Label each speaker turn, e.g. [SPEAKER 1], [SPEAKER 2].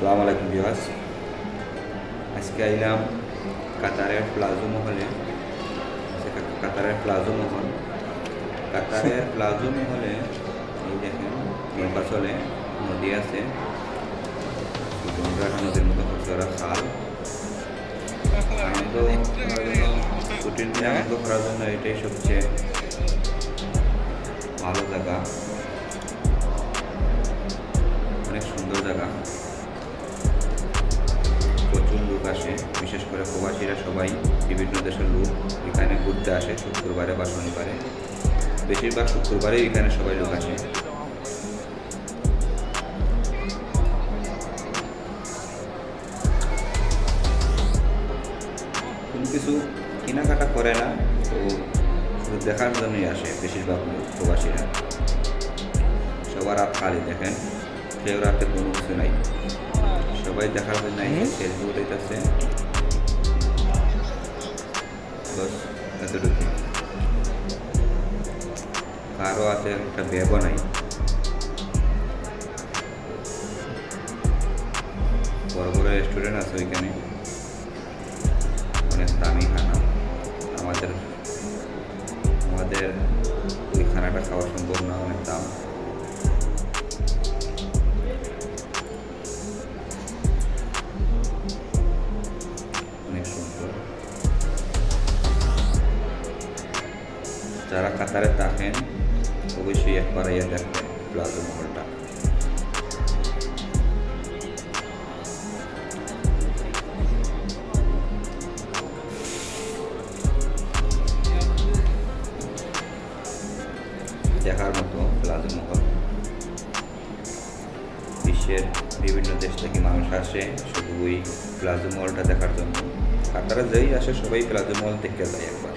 [SPEAKER 1] আসসালামু আলাইকুম ভিউয়ার্স। আজকে আইলাম কাতারের প্লাজো মহলে। কাতারের প্লাজো মহল, কাতারের প্লাজো মহলে এই দেখেন নৌকা চলে, নদী আছে, গঙ্গা নদীর মতো খরচরা খাল। আনন্দ করার জন্য, ছুটির দিনে আনন্দ করার জন্য এটাই সবচেয়ে ভালো জায়গা, অনেক সুন্দর জায়গা। প্রচুর লোক আসে, বিশেষ করে প্রবাসীরা সবাই, বিভিন্ন দেশের লোক এখানে ঘুরতে আসে শুক্রবারে বা শনিবারে। বেশিরভাগ শুক্রবারে এখানে সবাই লোক আসে। কোনো কিছু কেনাকাটা করে না, তো শুধু দেখার জন্যই আসে বেশিরভাগ লোক প্রবাসীরা। সবার হাত খালি, দেখেন কেউ রাতে কোনো কিছু নাই, সবাই দেখার জন্য সেলফি উঠাইতেছে। বস এতটুকু, কারো হাতে একটা ব্যাগও নাই। বড় বড় রেস্টুরেন্ট আছে ওইখানে, অনেক দামি খানা। আমাদের আমাদের ওই খানাটা খাওয়া সম্ভব না, অনেক দাম। অনেক সুন্দর। যারা কাতারে থাকেন অবশ্যই একবার ইয়ে দেখবেন প্লাজো মহলটা। দেখার মতো প্লাজো মহল। বিশ্বের বিভিন্ন দেশ থেকে মানুষ আসে শুধু ওই প্লাজো মহলটা দেখার জন্য। কাতারে যেই আসে সবাই প্লাজো মহল দেখতে যায় একবার।